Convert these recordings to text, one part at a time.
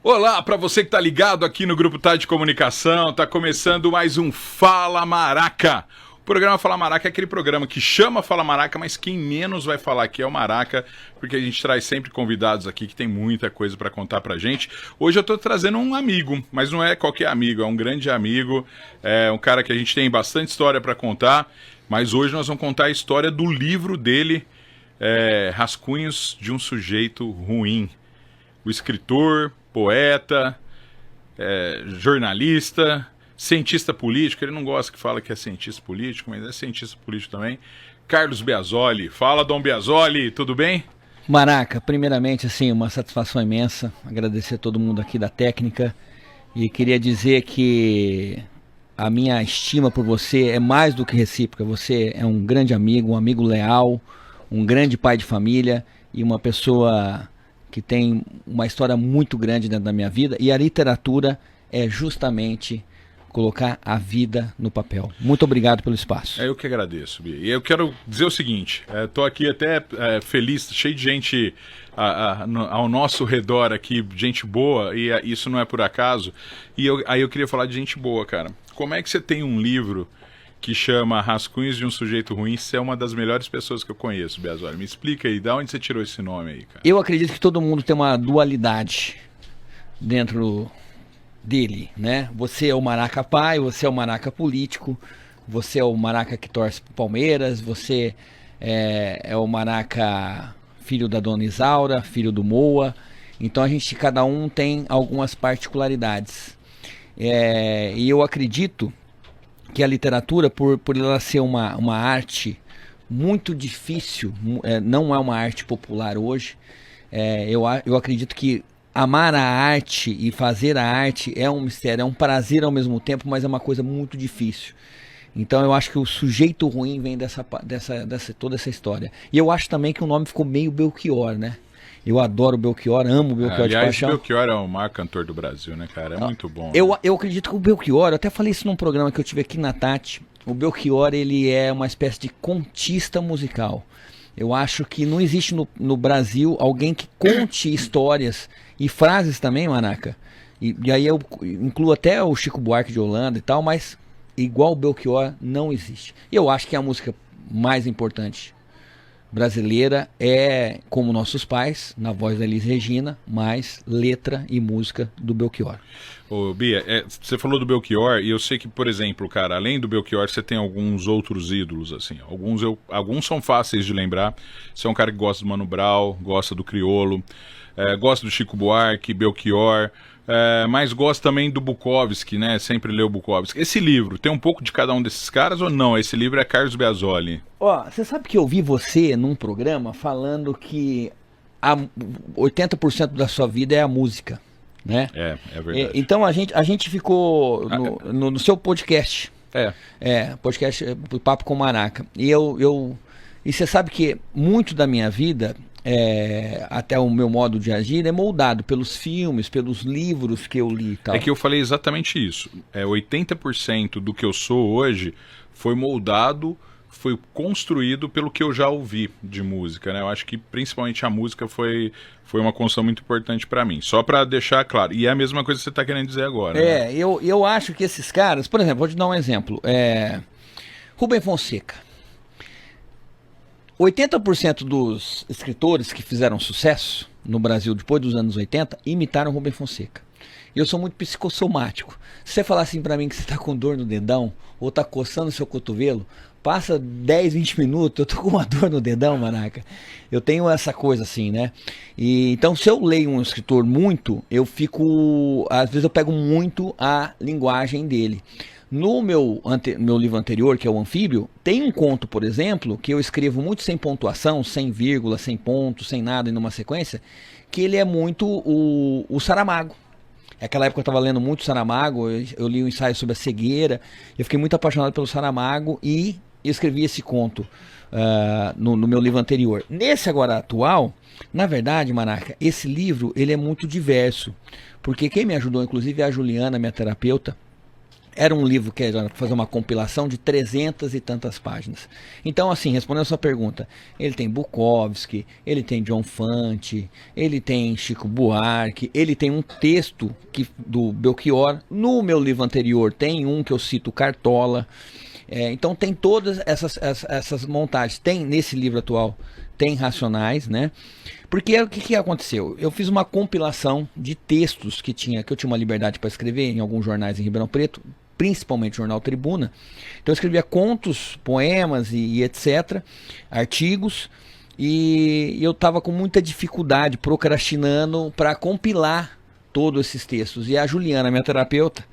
Olá, para você que tá ligado aqui no Grupo Tá de Comunicação, tá começando mais um Fala Maraca. O programa Fala Maraca é aquele programa que chama Fala Maraca, mas quem menos vai falar aqui é o Maraca, porque a gente traz sempre convidados aqui que tem muita coisa para contar pra gente. Hoje eu tô trazendo um amigo, mas não é qualquer amigo, é um grande amigo, é um cara que a gente tem bastante história para contar, mas hoje nós vamos contar a história do livro dele, Rascunhos de um Sujeito Ruim. O escritor, poeta, jornalista, cientista político, ele não gosta que fala que é cientista político, mas é cientista político também, Carlos Biasoli. Fala, Dom Biasoli, tudo bem? Maraca, primeiramente, assim, uma satisfação imensa, agradecer a todo mundo aqui da técnica e queria dizer que a minha estima por você é mais do que recíproca. Você é um grande amigo, um amigo leal, um grande pai de família e uma pessoa que tem uma história muito grande dentro da minha vida, e a literatura é justamente colocar a vida no papel. Muito obrigado pelo espaço. Eu que agradeço, Bia. E eu quero dizer o seguinte, estou aqui até feliz, cheio de gente ao nosso redor aqui, gente boa, e isso não é por acaso, e aí eu queria falar de gente boa, cara. Como é que você tem um livro que chama Rascunhos de um Sujeito Ruim? Você é uma das melhores pessoas que eu conheço, Biasoli. Me explica aí, de onde você tirou esse nome aí, cara? Eu acredito que todo mundo tem uma dualidade dentro dele, né? Você é o Maraca pai, você é o Maraca político, você é o Maraca que torce pro Palmeiras, você é o Maraca filho da Dona Isaura, filho do Moa. Então cada um tem algumas particularidades. E eu acredito que a literatura, por ela ser uma arte muito difícil, não é uma arte popular hoje, eu acredito que amar a arte e fazer a arte é um mistério, é um prazer ao mesmo tempo, mas é uma coisa muito difícil. Então eu acho que o sujeito ruim vem toda essa história. E eu acho também que o nome ficou meio Belchior, né? Eu adoro o Belchior, amo o Belchior de paixão. O Belchior é o maior cantor do Brasil, né, cara? É muito bom. Eu acredito que o Belchior, eu até falei isso num programa que eu tive aqui na Tati, o Belchior, ele é uma espécie de contista musical. Eu acho que não existe no Brasil alguém que conte histórias e frases também, Maraca. E aí eu incluo até o Chico Buarque de Holanda e tal, mas igual o Belchior não existe. E eu acho que a música mais importante brasileira é Como Nossos Pais, na voz da Elis Regina, mais letra e música do Belchior. Ô, Bia, você falou do Belchior, e eu sei que, por exemplo, cara, além do Belchior, você tem alguns outros ídolos, assim. Alguns são fáceis de lembrar. Você é um cara que gosta do Mano Brown, gosta do Criolo, gosta do Chico Buarque, Belchior, mas gosta também do Bukowski, né? Sempre leu Bukowski. Esse livro, tem um pouco de cada um desses caras ou não? Esse livro é Carlos Biasoli. Ó, você sabe que eu vi você num programa falando que 80% da sua vida é a música, né? É verdade. Então a gente ficou no seu podcast. Podcast Papo com Maraca. E você sabe que muito da minha vida, até o meu modo de agir, é moldado pelos filmes, pelos livros que eu li e tal. É que eu falei exatamente isso. 80% do que eu sou hoje foi moldado, foi construído pelo que eu já ouvi de música, né? Eu acho que principalmente a música foi uma construção muito importante para mim. Só para deixar claro. E é a mesma coisa que você tá querendo dizer agora. Né? Eu acho que esses caras, por exemplo, vou te dar um exemplo. Rubem Fonseca. 80% dos escritores que fizeram sucesso no Brasil depois dos anos 80 imitaram Rubem Fonseca. E eu sou muito psicossomático. Se você falar assim pra mim que você tá com dor no dedão ou tá coçando o seu cotovelo, passa 10, 20 minutos, eu tô com uma dor no dedão, Maraca. Eu tenho essa coisa assim, né? Então se eu leio um escritor muito, às vezes eu pego muito a linguagem dele. No meu livro anterior, que é o Anfíbio, tem um conto, por exemplo, que eu escrevo muito sem pontuação, sem vírgula, sem ponto, sem nada, em uma sequência, que ele é muito o Saramago. Naquela época eu estava lendo muito Saramago, eu li um ensaio sobre a cegueira, eu fiquei muito apaixonado pelo Saramago e escrevi esse conto no meu livro anterior. Nesse agora atual, na verdade, Maraca, esse livro ele é muito diverso, porque quem me ajudou, inclusive, é a Juliana, minha terapeuta, Era um livro que era fazer uma compilação de 300 e tantas páginas. Então, assim, respondendo a sua pergunta, ele tem Bukowski, ele tem John Fante, ele tem Chico Buarque, ele tem um texto do Belchior. No meu livro anterior tem um que eu cito Cartola. Então tem todas essas montagens. Tem nesse livro atual, tem Racionais, né? Porque o que aconteceu? Eu fiz uma compilação de textos que eu tinha uma liberdade para escrever em alguns jornais em Ribeirão Preto, principalmente o Jornal Tribuna. Então eu escrevia contos, poemas e etc., artigos, e eu estava com muita dificuldade, procrastinando para compilar todos esses textos. E a Juliana, minha terapeuta,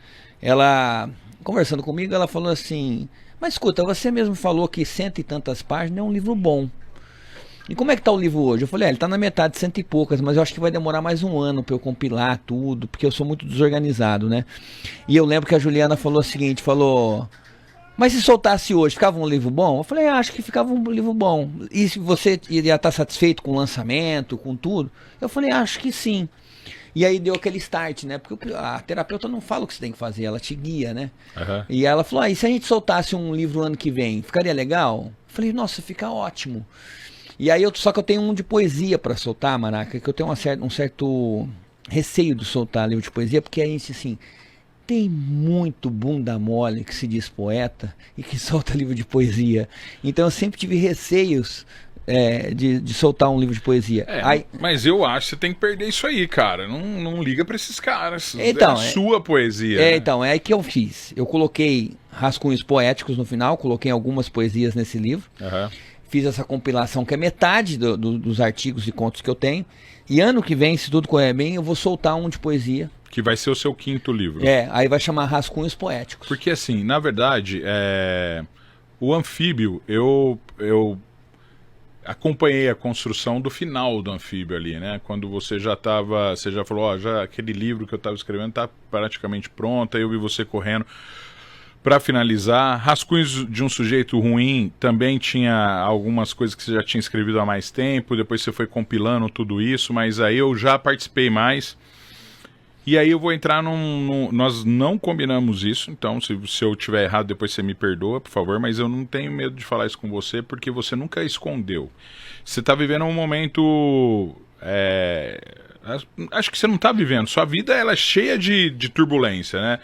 ela, conversando comigo, ela falou assim: mas escuta, você mesmo falou que 100 e tantas páginas é um livro bom. E como é que tá o livro hoje? Eu falei, ele tá na metade, 100 e poucas, mas eu acho que vai demorar mais um ano para eu compilar tudo, porque eu sou muito desorganizado, né? E eu lembro que a Juliana falou o seguinte, mas se soltasse hoje, ficava um livro bom? Eu falei, acho que ficava um livro bom. E se você iria estar satisfeito com o lançamento, com tudo? Eu falei, acho que sim. E aí deu aquele start, né? Porque a terapeuta não fala o que você tem que fazer, ela te guia, né? Uhum. E ela falou, e se a gente soltasse um livro ano que vem, ficaria legal? Eu falei, nossa, fica ótimo. E aí, só que eu tenho um de poesia para soltar, Maraca, que eu tenho um certo receio de soltar livro de poesia, porque a gente, assim, tem muito bunda mole que se diz poeta e que solta livro de poesia. Então eu sempre tive receios de soltar um livro de poesia. Mas eu acho que você tem que perder isso aí, cara. Não liga para esses caras. Então, é a sua poesia. Né? Então, é aí que eu fiz. Eu coloquei rascunhos poéticos no final, coloquei algumas poesias nesse livro. Uhum. Fiz essa compilação que é metade dos artigos e contos que eu tenho. E ano que vem, se tudo correr bem, eu vou soltar um de poesia. Que vai ser o seu 5º livro. Aí vai chamar Rascunhos Poéticos. Porque assim, na verdade, o Anfíbio, eu acompanhei a construção do final do Anfíbio ali, né? Quando você já falou, já aquele livro que eu estava escrevendo está praticamente pronto, aí eu vi você correndo. Para finalizar, Rascunhos de um Sujeito Ruim também tinha algumas coisas que você já tinha escrevido há mais tempo, depois você foi compilando tudo isso, mas aí eu já participei mais. E aí eu vou entrar nós não combinamos isso, então se eu tiver errado depois você me perdoa, por favor, mas eu não tenho medo de falar isso com você, porque você nunca escondeu. Você está vivendo um momento... acho que você não está vivendo. Sua vida ela é cheia de turbulência, né?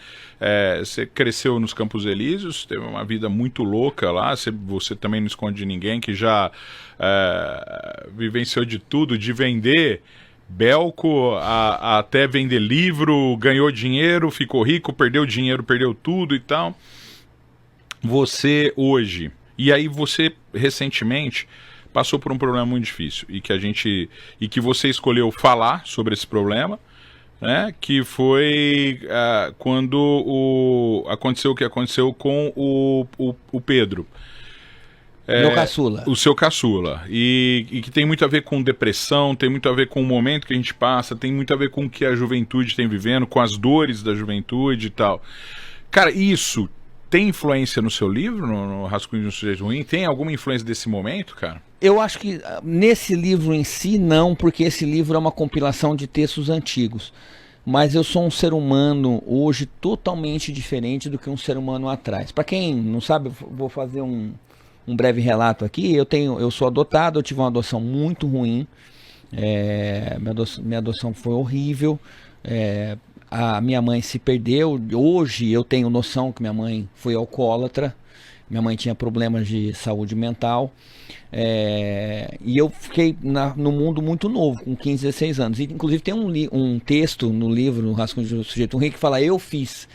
Você cresceu nos Campos Elíseos, teve uma vida muito louca lá. Você também não esconde de ninguém que já vivenciou de tudo, de vender Belco até vender livro, ganhou dinheiro, ficou rico, perdeu dinheiro, perdeu tudo e tal. Você hoje, e aí você recentemente passou por um problema muito difícil e que você escolheu falar sobre esse problema, né? Que foi quando aconteceu o que aconteceu com o Pedro. Meu caçula. O seu caçula. E que tem muito a ver com depressão, tem muito a ver com o momento que a gente passa, tem muito a ver com o que a juventude tem vivendo, com as dores da juventude e tal. Cara, isso tem influência no seu livro, no Rascunho de um Sujeito Ruim? Tem alguma influência desse momento, cara? Eu acho que nesse livro em si não, porque esse livro é uma compilação de textos antigos. Mas eu sou um ser humano hoje totalmente diferente do que um ser humano atrás. Para quem não sabe, eu vou fazer um breve relato aqui. Eu sou adotado, eu tive uma adoção muito ruim. Minha adoção foi horrível. A minha mãe se perdeu. Hoje eu tenho noção que minha mãe foi alcoólatra. Minha mãe tinha problemas de saúde mental. E eu fiquei no mundo muito novo, com 15, 16 anos. E, inclusive tem um texto no livro, no Rascunho de um Sujeito Ruim, que fala, eu fiz.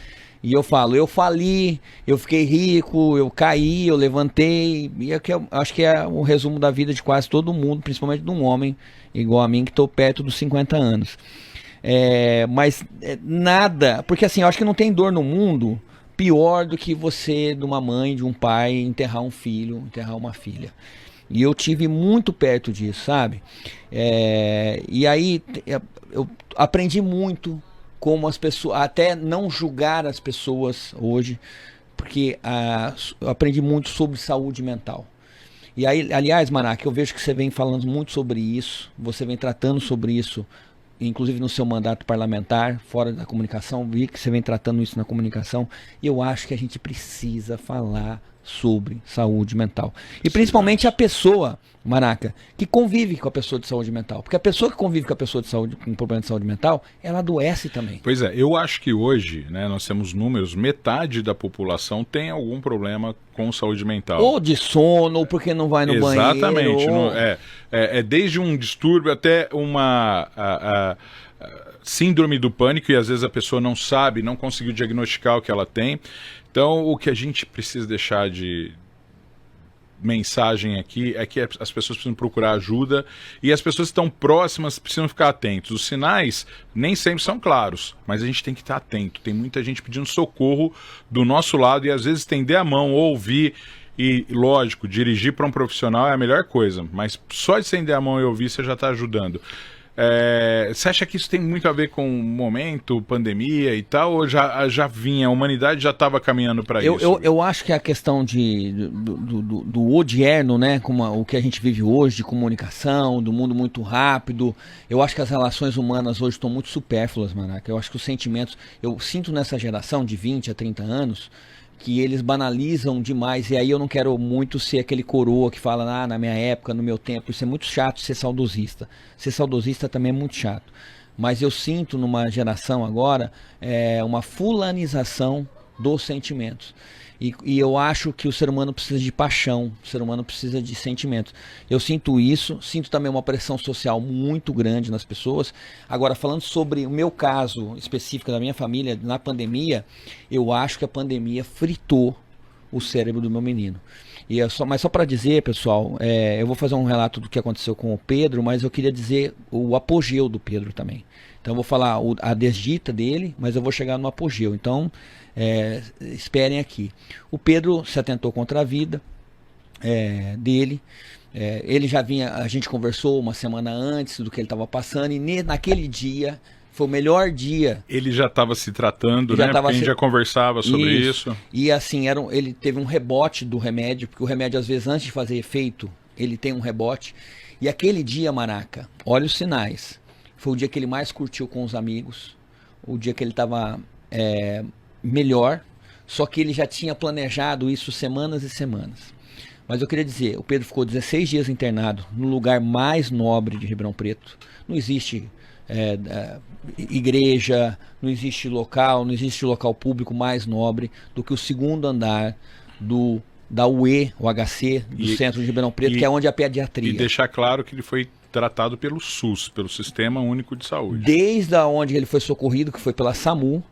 E eu falo, eu fali, eu fiquei rico, eu caí, eu levantei. E acho que é o resumo da vida de quase todo mundo, principalmente de um homem igual a mim, que estou perto dos 50 anos. Mas nada, porque assim, eu acho que não tem dor no mundo pior do que você, de uma mãe, de um pai, enterrar um filho, enterrar uma filha. E eu tive muito perto disso, sabe? E aí eu aprendi muito como as pessoas, até não julgar as pessoas hoje, porque eu aprendi muito sobre saúde mental. E aí, aliás, Maraca, eu vejo que você vem falando muito sobre isso, você vem tratando sobre isso inclusive no seu mandato parlamentar, fora da comunicação, vi que você vem tratando isso na comunicação, e eu acho que a gente precisa falar sobre saúde mental. E principalmente a pessoa, Maraca, que convive com a pessoa de saúde mental. Porque a pessoa que convive com a pessoa de saúde, com problema de saúde mental, ela adoece também. Pois é, eu acho que hoje, né, nós temos números, metade da população tem algum problema com saúde mental. Ou de sono, ou porque não vai no banheiro. Exatamente. Ou... É desde um distúrbio até uma síndrome do pânico, e às vezes a pessoa não sabe, não conseguiu diagnosticar o que ela tem. Então, o que a gente precisa deixar de mensagem aqui é que as pessoas precisam procurar ajuda, e as pessoas que estão próximas precisam ficar atentos. Os sinais nem sempre são claros, mas a gente tem que estar atento. Tem muita gente pedindo socorro do nosso lado, e às vezes estender a mão, ouvir, e lógico, dirigir para um profissional é a melhor coisa, mas só de estender a mão e ouvir você já está ajudando. Você acha que isso tem muito a ver com o momento, pandemia e tal, ou já vinha, a humanidade já estava caminhando para isso? Eu acho que a questão do odierno, né, como o que a gente vive hoje, de comunicação, do mundo muito rápido, eu acho que as relações humanas hoje estão muito supérfluas, Maraca. Eu acho que os sentimentos, eu sinto nessa geração de 20 a 30 anos, que eles banalizam demais, e aí eu não quero muito ser aquele coroa que fala, na minha época, no meu tempo. Isso é muito chato, ser saudosista. Ser saudosista também é muito chato. Mas eu sinto numa geração agora uma fulanização dos sentimentos. E eu acho que o ser humano precisa de paixão, o ser humano precisa de sentimentos. Eu sinto isso, sinto também uma pressão social muito grande nas pessoas. Agora, falando sobre o meu caso específico da minha família, na pandemia, eu acho que a pandemia fritou o cérebro do meu menino. Mas só para dizer, pessoal, eu vou fazer um relato do que aconteceu com o Pedro, mas eu queria dizer o apogeu do Pedro também. Então eu vou falar a desdita dele, mas eu vou chegar no apogeu. Então, esperem aqui. O Pedro se atentou contra a vida dele. Ele já vinha, a gente conversou uma semana antes do que ele estava passando, e naquele dia foi o melhor dia. Ele já estava se tratando, né? Porque a gente já conversava sobre isso. E assim, ele teve um rebote do remédio, porque o remédio, às vezes, antes de fazer efeito, ele tem um rebote. E aquele dia, Maraca, olha os sinais. Foi o dia que ele mais curtiu com os amigos, o dia que ele estava melhor, só que ele já tinha planejado isso semanas e semanas. Mas eu queria dizer, o Pedro ficou 16 dias internado no lugar mais nobre de Ribeirão Preto. Não existe igreja, não existe local público mais nobre do que o segundo andar da UE, o HC, do centro de Ribeirão Preto, que é onde é a pediatria. E deixar claro que ele foi tratado pelo SUS, pelo Sistema Único de Saúde. Desde onde ele foi socorrido, que foi pela SAMU,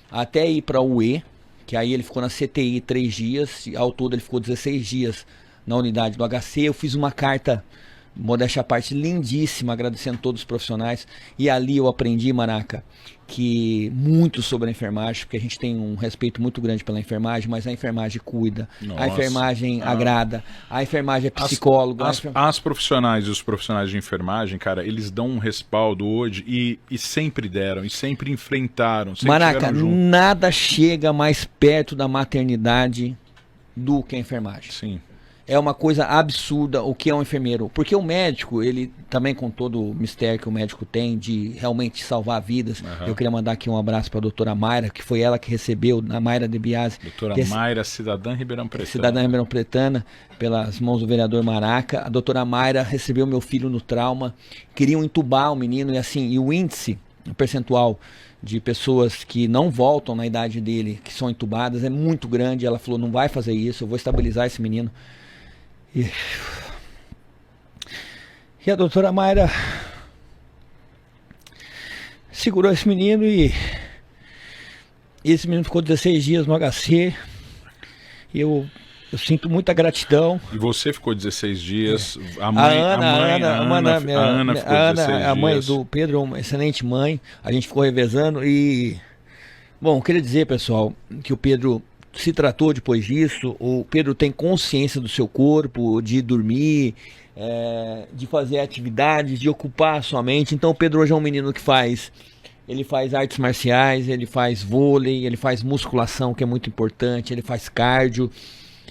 até ir para a UE, que aí ele ficou na CTI 3 dias, ao todo ele ficou 16 dias na unidade do HC. Eu fiz uma carta, modéstia à parte, lindíssima, agradecendo todos os profissionais, e ali eu aprendi, Maraca, que muito sobre a enfermagem, porque a gente tem um respeito muito grande pela enfermagem, mas a enfermagem cuida, a enfermagem agrada, a enfermagem é psicólogo. As profissionais e os profissionais de enfermagem, cara, eles dão um respaldo hoje e sempre deram, e sempre enfrentaram, sempre Maraca, nada chega mais perto da maternidade do que a enfermagem. Sim. É uma coisa absurda o que é um enfermeiro. Porque o médico, ele também, com todo o mistério que o médico tem de realmente salvar vidas. Eu queria mandar aqui um abraço para a doutora Mayra, que foi ela que recebeu, a Mayra De Biasi. Doutora Mayra, cidadã Ribeirão Pretana. Cidadã Ribeirão Pretana, pelas mãos do vereador Maraca. A doutora Mayra recebeu meu filho no trauma. Queriam entubar o menino e o índice, o percentual de pessoas que não voltam na idade dele, que são entubadas, é muito grande. Ela falou, não vai fazer isso, eu vou estabilizar esse menino. E a doutora Mayra segurou esse menino e esse menino ficou 16 dias no HC. E eu sinto muita gratidão. E você ficou 16 dias. A Ana ficou 16 dias. A mãe do Pedro, uma excelente mãe. A gente ficou revezando e... Bom, queria dizer, pessoal, que o Pedro se tratou depois disso. O Pedro tem consciência do seu corpo, de dormir, de fazer atividades, de ocupar a sua mente. Então o Pedro hoje é um menino que ele faz artes marciais, ele faz vôlei, ele faz musculação, que é muito importante, ele faz cardio,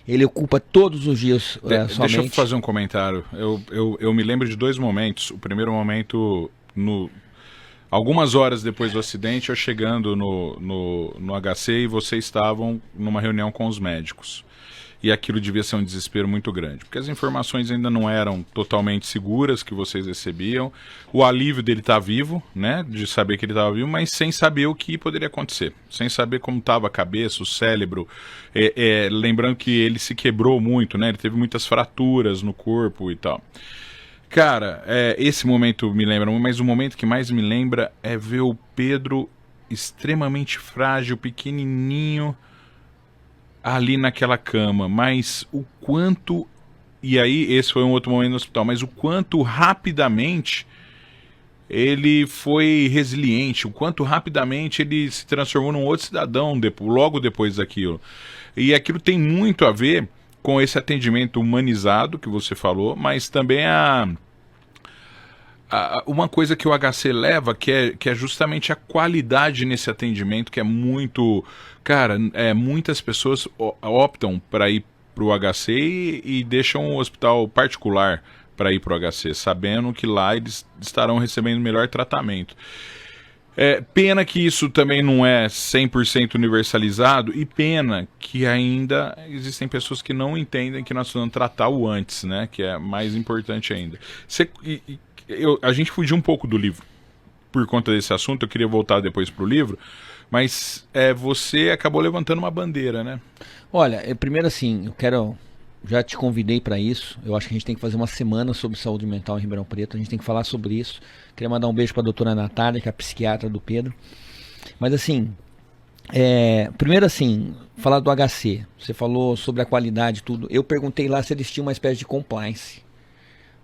ele ocupa todos os dias sua mente. Deixa eu fazer um comentário. Eu me lembro de 2 momentos. O primeiro momento Algumas horas depois do acidente, eu chegando no HC e vocês estavam numa reunião com os médicos. E aquilo devia ser um desespero muito grande, porque as informações ainda não eram totalmente seguras que vocês recebiam. O alívio dele estar vivo, né, de saber que ele estava vivo, mas sem saber o que poderia acontecer, sem saber como estava a cabeça, o cérebro. Lembrando que ele se quebrou muito, né, ele teve muitas fraturas no corpo e tal. Cara, esse momento me lembra, mas o momento que mais me lembra é ver o Pedro extremamente frágil, pequenininho, ali naquela cama, mas o quanto, e aí esse foi um outro momento no hospital, mas o quanto rapidamente ele foi resiliente, o quanto rapidamente ele se transformou num outro cidadão logo depois daquilo. E aquilo tem muito a ver com esse atendimento humanizado que você falou, mas também uma coisa que o HC leva, que é justamente a qualidade nesse atendimento, que é muito... Cara, muitas pessoas optam para ir para o HC e deixam o hospital particular para ir para o HC, sabendo que lá eles estarão recebendo melhor tratamento. Pena que isso também não é 100% universalizado, e pena que ainda existem pessoas que não entendem que nós precisamos tratar o antes, né? Que é mais importante ainda. A gente fugiu um pouco do livro por conta desse assunto, eu queria voltar depois para o livro, mas você acabou levantando uma bandeira, né? Olha, primeiro assim, já te convidei para isso. Eu acho que a gente tem que fazer uma semana sobre saúde mental em Ribeirão Preto. A gente tem que falar sobre isso. Queria mandar um beijo para a doutora Natália, que é a psiquiatra do Pedro. Mas assim, primeiro assim, falar do HC. Você falou sobre a qualidade e tudo. Eu perguntei lá se eles tinham uma espécie de compliance.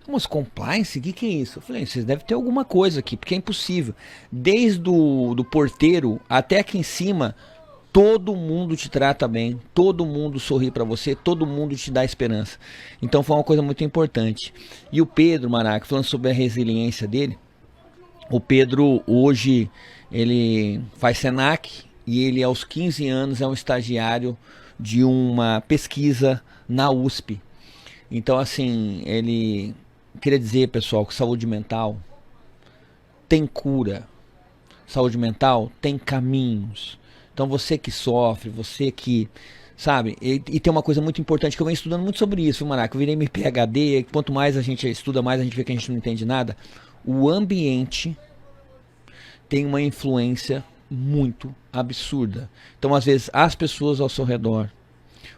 Mas compliance? O que é isso? Eu falei, vocês devem ter alguma coisa aqui, porque é impossível. Desde do porteiro até aqui em cima, todo mundo te trata bem, todo mundo sorri pra você, todo mundo te dá esperança. Então foi uma coisa muito importante. E o Pedro Maraca, falando sobre a resiliência dele, o Pedro hoje, ele faz Senac e ele aos 15 anos é um estagiário de uma pesquisa na USP. Então assim, ele... Queria dizer, pessoal, que saúde mental tem cura. Saúde mental tem caminhos. Então você que sofre, você que... Sabe? E tem uma coisa muito importante que eu venho estudando muito sobre isso, viu, Maraca? Eu virei meu PhD, quanto mais a gente estuda, mais a gente vê que a gente não entende nada. O ambiente tem uma influência muito absurda. Então, às vezes, as pessoas ao seu redor,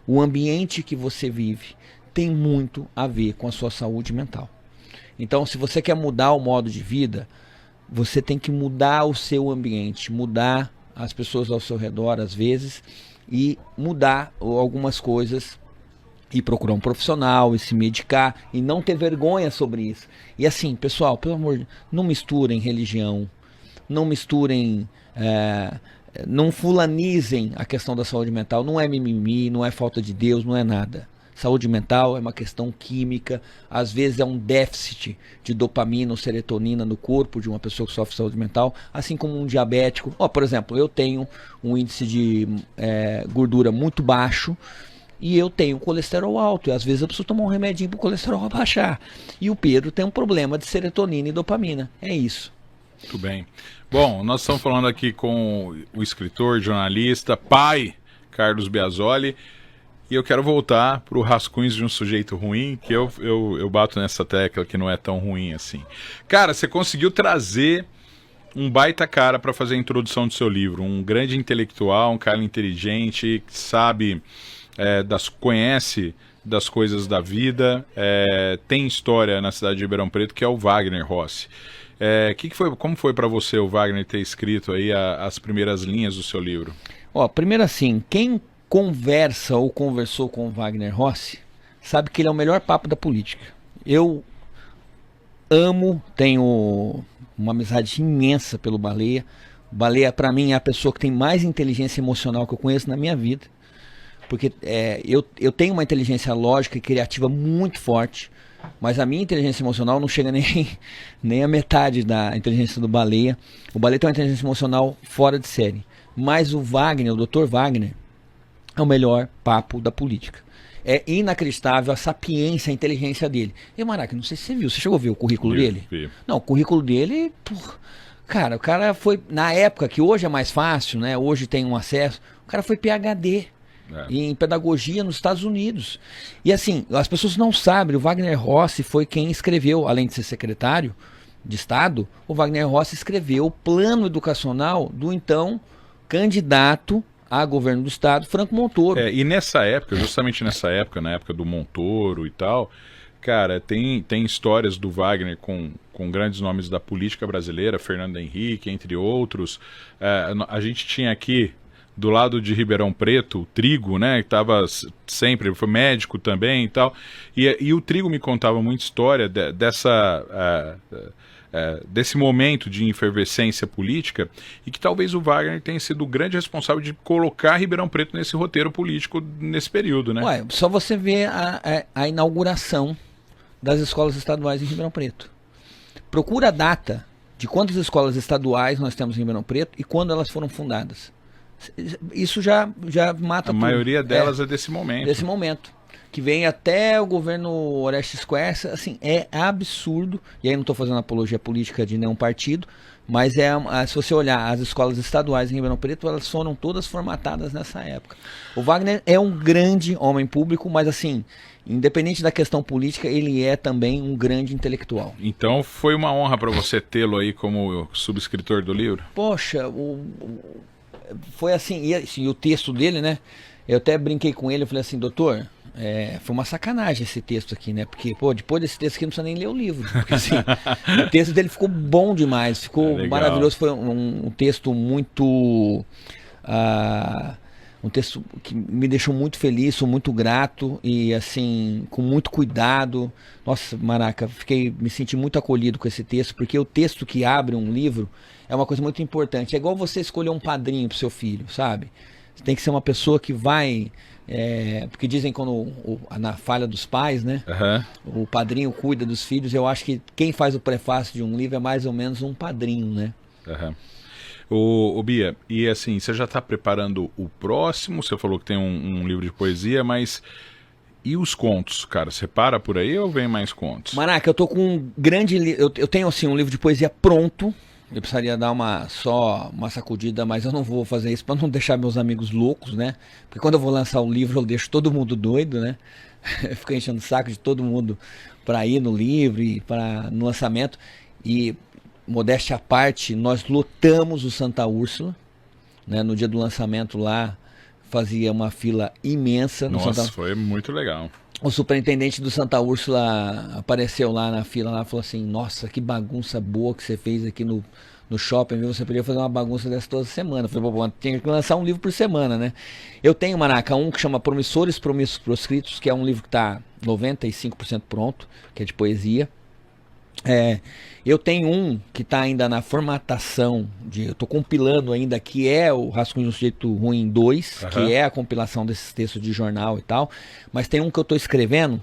o ambiente que você vive, tem muito a ver com a sua saúde mental. Então, se você quer mudar o modo de vida, você tem que mudar o seu ambiente, mudar as pessoas ao seu redor, às vezes, e mudar algumas coisas, e procurar um profissional, e se medicar, e não ter vergonha sobre isso. E assim, pessoal, pelo amor de Deus, não misturem religião, não misturem... não fulanizem a questão da saúde mental. Não é mimimi, não é falta de Deus, não é nada. Saúde mental é uma questão química, às vezes é um déficit de dopamina ou serotonina no corpo de uma pessoa que sofre de saúde mental, assim como um diabético. Por exemplo, eu tenho um índice de gordura muito baixo e eu tenho colesterol alto, e às vezes eu preciso tomar um remedinho para o colesterol abaixar. E o Pedro tem um problema de serotonina e dopamina, é isso. Muito bem. Bom, nós estamos falando aqui com o escritor, jornalista, pai, Carlos Biasoli. E eu quero voltar para o Rascunhos de um Sujeito Ruim, que eu bato nessa tecla que não é tão ruim assim. Cara, você conseguiu trazer um baita cara para fazer a introdução do seu livro. Um grande intelectual, um cara inteligente, que sabe, conhece das coisas da vida, tem história na cidade de Ribeirão Preto, que é o Wagner Rossi. Como foi para você o Wagner ter escrito aí as primeiras linhas do seu livro? Primeiro assim, quem conversa ou conversou com o Wagner Rossi sabe que ele é o melhor papo da política. Eu tenho uma amizade imensa pelo Baleia. O Baleia, para mim, é a pessoa que tem mais inteligência emocional que eu conheço na minha vida. Porque eu tenho uma inteligência lógica e criativa muito forte, mas a minha inteligência emocional não chega nem a metade da inteligência do Baleia. O Baleia tem uma inteligência emocional fora de série. Mas o Wagner, o Dr. Wagner, é o melhor papo da política. É inacreditável a sapiência, a inteligência dele. E Maraca, não sei se você viu, você chegou a ver o currículo dele? Vi. Não, o currículo dele, Cara, o cara foi, na época, que hoje é mais fácil, né? Hoje tem um acesso, o cara foi PhD em pedagogia nos Estados Unidos. E assim, as pessoas não sabem, o Wagner Rossi foi quem escreveu, além de ser secretário de Estado, o Wagner Rossi escreveu o plano educacional do então candidato a governo do Estado, Franco Montoro. E nessa época, justamente nessa época, na época do Montoro e tal, cara, tem histórias do Wagner com grandes nomes da política brasileira, Fernando Henrique, entre outros. A gente tinha aqui, do lado de Ribeirão Preto, o Trigo, né, que estava sempre, ele foi médico também e tal, e o Trigo me contava muita história desse momento de efervescência política, e que talvez o Wagner tenha sido o grande responsável de colocar Ribeirão Preto nesse roteiro político nesse período, né? Ué, só você ver a inauguração das escolas estaduais em Ribeirão Preto. Procura a data de quantas escolas estaduais nós temos em Ribeirão Preto e quando elas foram fundadas. Isso já mata tudo. A maioria delas é desse momento. Desse momento. Que vem até o governo Orestes Quercia, assim, é absurdo. E aí não estou fazendo apologia política de nenhum partido, mas se você olhar as escolas estaduais em Ribeirão Preto, elas foram todas formatadas nessa época. O Wagner é um grande homem público, mas assim, independente da questão política, ele é também um grande intelectual. Então foi uma honra para você tê-lo aí como subscritor do livro? Poxa, foi assim, e o texto dele, né? Eu até brinquei com ele, eu falei assim, doutor, foi uma sacanagem esse texto aqui, né? Porque, depois desse texto aqui não precisa nem ler o livro. Porque, assim, o texto dele ficou bom demais, ficou maravilhoso. Foi um texto muito... um texto que me deixou muito feliz, sou muito grato e, assim, com muito cuidado. Nossa, Maraca, me senti muito acolhido com esse texto, porque o texto que abre um livro é uma coisa muito importante. É igual você escolher um padrinho pro seu filho, sabe? Você tem que ser uma pessoa que vai... porque dizem quando na falha dos pais, né? O padrinho cuida dos filhos. Eu acho que quem faz o prefácio de um livro é mais ou menos um padrinho, né? Ô Bia, e assim, você já está preparando o próximo? Você falou que tem um livro de poesia, mas e os contos, cara? Você para por aí ou vem mais contos? Maraca, eu tô com um grande... Eu tenho assim um livro de poesia pronto. Eu precisaria dar uma sacudida, mas eu não vou fazer isso para não deixar meus amigos loucos, né? Porque quando eu vou lançar o livro, eu deixo todo mundo doido, né? Eu fico enchendo o saco de todo mundo para ir no livro e no lançamento. E, modéstia à parte, nós lotamos o Santa Úrsula, né? No dia do lançamento lá, fazia uma fila imensa. Nossa, foi muito legal. O superintendente do Santa Úrsula apareceu lá na fila lá, falou assim, nossa, que bagunça boa que você fez aqui no shopping, viu? Você podia fazer uma bagunça dessa toda semana. Eu falei, bom, tem que lançar um livro por semana, né? Eu tenho, Maraca, um que chama Promissores, Promissos Proscritos, que é um livro que está 95% pronto, que é de poesia. Eu tenho um que está ainda na formatação, eu estou compilando ainda, que é o Rascunho do Sujeito Ruim 2, que é a compilação desses textos de jornal e tal, mas tem um que eu estou escrevendo,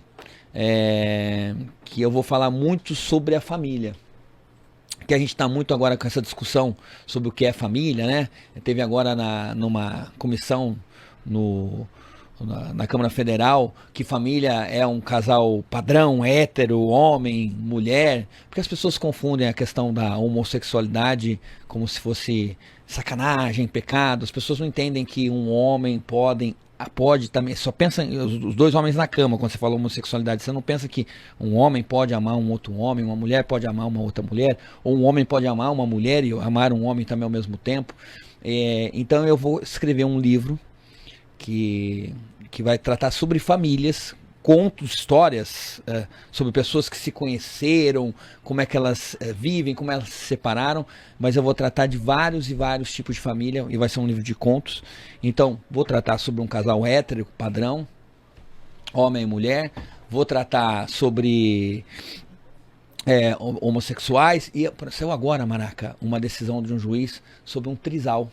que eu vou falar muito sobre a família, que a gente está muito agora com essa discussão sobre o que é família, né? Teve agora numa comissão na Câmara Federal, que família é um casal padrão, hétero, homem, mulher, porque as pessoas confundem a questão da homossexualidade como se fosse sacanagem, pecado. As pessoas não entendem que um homem pode também, só pensa os dois homens na cama quando você fala homossexualidade, você não pensa que um homem pode amar um outro homem, uma mulher pode amar uma outra mulher, ou um homem pode amar uma mulher e amar um homem também ao mesmo tempo. Então eu vou escrever um livro que vai tratar sobre famílias, contos, histórias sobre pessoas que se conheceram, como é que elas vivem, como elas se separaram, mas eu vou tratar de vários e vários tipos de família, e vai ser um livro de contos. Então, vou tratar sobre um casal hétero, padrão, homem e mulher, vou tratar sobre homossexuais, e saiu agora, Maraca, uma decisão de um juiz sobre um trisal.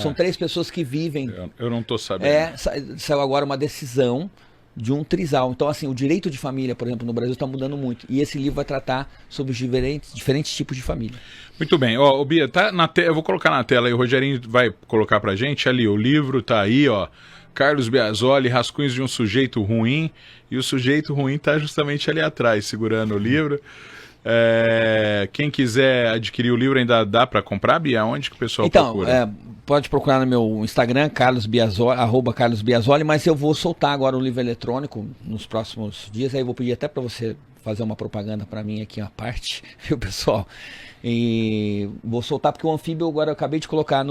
São 3 pessoas que vivem. Eu não estou sabendo. Saiu agora uma decisão de um trisal. Então, assim, o direito de família, por exemplo, no Brasil está mudando muito. E esse livro vai tratar sobre os diferentes tipos de família. Muito bem. Ó, Bia, tá eu vou colocar na tela aí, o Rogerinho vai colocar pra gente ali, o livro tá aí, ó. Carlos Biasoli, Rascunhos de um Sujeito Ruim. E o sujeito ruim tá justamente ali atrás, segurando o livro. Quem quiser adquirir o livro ainda dá para comprar, Bia? Onde que o pessoal procura? Pode procurar no meu Instagram, @CarlosBiasoli, mas eu vou soltar agora o livro eletrônico nos próximos dias, aí eu vou pedir até para você fazer uma propaganda para mim aqui, uma parte, viu, pessoal? E vou soltar porque o Anfíbio agora eu acabei de colocar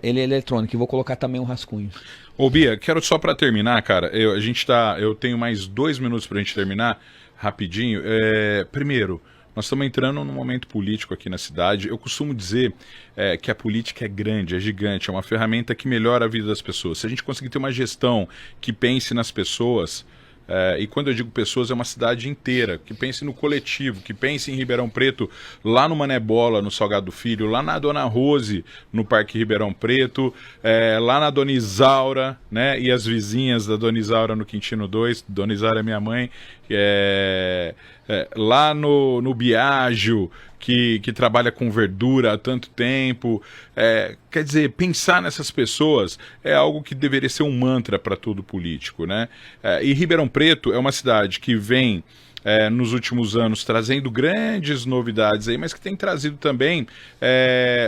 ele é eletrônico, e vou colocar também um rascunho. Ô Bia, quero só para terminar, cara, eu tenho mais 2 minutos pra gente terminar, rapidinho. Primeiro, nós estamos entrando num momento político aqui na cidade. Eu costumo dizer que a política é grande, é gigante, é uma ferramenta que melhora a vida das pessoas. Se a gente conseguir ter uma gestão que pense nas pessoas, e quando eu digo pessoas, é uma cidade inteira, que pense no coletivo, que pense em Ribeirão Preto, lá no Mané Bola, no Salgado Filho, lá na Dona Rose, no Parque Ribeirão Preto, lá na Dona Isaura, né, e as vizinhas da Dona Isaura no Quintino 2, Dona Isaura é minha mãe, lá no Biagio, que trabalha com verdura há tanto tempo. Quer dizer, pensar nessas pessoas é algo que deveria ser um mantra para todo político, né? E Ribeirão Preto é uma cidade que vem nos últimos anos trazendo grandes novidades aí, mas que tem trazido também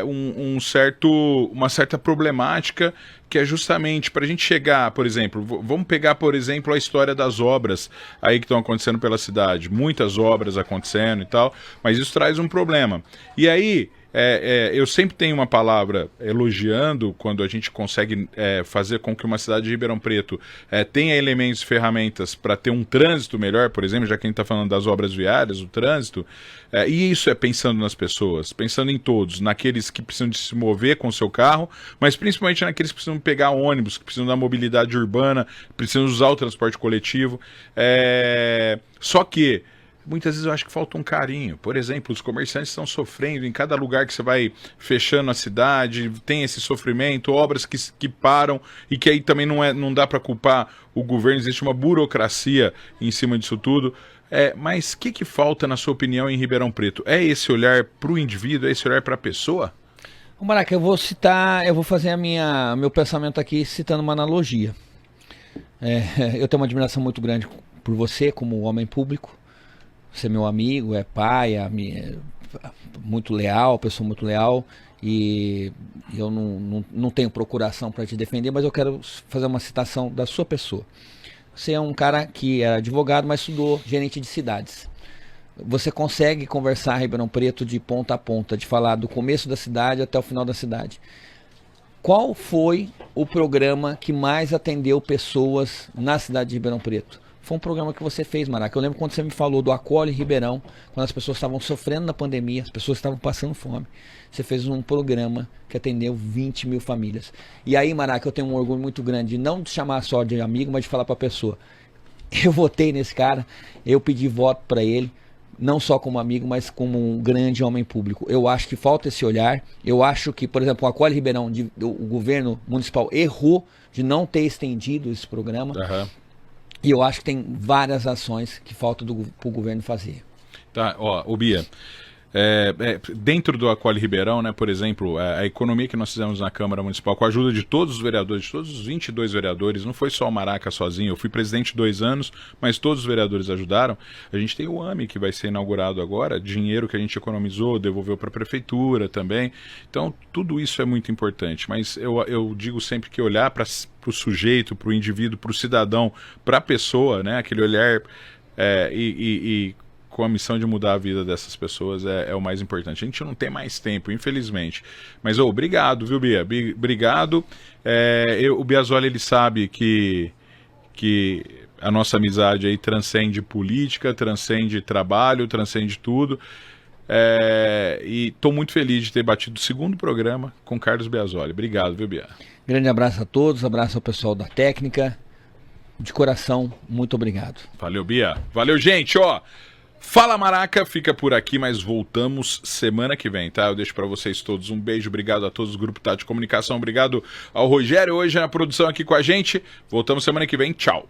uma certa problemática, que é justamente para a gente chegar, por exemplo, vamos pegar, por exemplo, a história das obras aí que estão acontecendo pela cidade, muitas obras acontecendo e tal, mas isso traz um problema. E aí, eu sempre tenho uma palavra elogiando quando a gente consegue fazer com que uma cidade de Ribeirão Preto tenha elementos e ferramentas para ter um trânsito melhor, por exemplo, já que a gente está falando das obras viárias, o trânsito, e isso é pensando nas pessoas, pensando em todos, naqueles que precisam de se mover com o seu carro, mas principalmente naqueles que precisam pegar ônibus, que precisam da mobilidade urbana, precisam usar o transporte coletivo. Só que muitas vezes eu acho que falta um carinho. Por exemplo, os comerciantes estão sofrendo em cada lugar que você vai fechando a cidade, tem esse sofrimento, obras que param, e que aí também não dá para culpar o governo, existe uma burocracia em cima disso tudo. Mas o que falta, na sua opinião, em Ribeirão Preto? É esse olhar para o indivíduo, é esse olhar para a pessoa? Maraca, eu vou fazer meu pensamento aqui citando uma analogia. Eu tenho uma admiração muito grande por você como homem público. Você é meu amigo, é pai, muito leal, pessoa muito leal, e eu não tenho procuração para te defender, mas eu quero fazer uma citação da sua pessoa. Você é um cara que era advogado, mas estudou gerente de cidades. Você consegue conversar Ribeirão Preto de ponta a ponta, de falar do começo da cidade até o final da cidade. Qual foi o programa que mais atendeu pessoas na cidade de Ribeirão Preto? Foi um programa que você fez, Maraca. Eu lembro quando você me falou do Acolhe Ribeirão, quando as pessoas estavam sofrendo na pandemia, as pessoas estavam passando fome. Você fez um programa que atendeu 20 mil famílias. E aí, Maraca, eu tenho um orgulho muito grande de não te chamar só de amigo, mas de falar para a pessoa: eu votei nesse cara, eu pedi voto para ele, não só como amigo, mas como um grande homem público. Eu acho que falta esse olhar. Eu acho que, por exemplo, o Acolhe Ribeirão, o governo municipal errou de não ter estendido esse programa. Aham. E eu acho que tem várias ações que faltam para o governo fazer. Tá, ó, Bia, dentro do Acolhe Ribeirão, né, por exemplo, a economia que nós fizemos na Câmara Municipal, com a ajuda de todos os vereadores, de todos os 22 vereadores, não foi só o Maraca sozinho, eu fui presidente 2 anos, mas todos os vereadores ajudaram. A gente tem o AME, que vai ser inaugurado agora, dinheiro que a gente economizou, devolveu para a prefeitura também. Então, tudo isso é muito importante, mas eu digo sempre que olhar para o sujeito, para o indivíduo, para o cidadão, para a pessoa, né, aquele olhar com a missão de mudar a vida dessas pessoas é o mais importante. A gente não tem mais tempo, infelizmente. Mas obrigado, viu, Bia? Obrigado. O Biasoli, ele sabe que a nossa amizade aí transcende política, transcende trabalho, transcende tudo. E estou muito feliz de ter batido o 2º programa com Carlos Biasoli. Obrigado, viu, Bia? Grande abraço a todos, abraço ao pessoal da técnica. De coração, muito obrigado. Valeu, Bia. Valeu, gente, ó. Fala Maraca, fica por aqui, mas voltamos semana que vem, tá? Eu deixo pra vocês todos um beijo, obrigado a todos os grupos Tátil Comunicação, obrigado ao Rogério hoje na produção aqui com a gente. Voltamos semana que vem, tchau.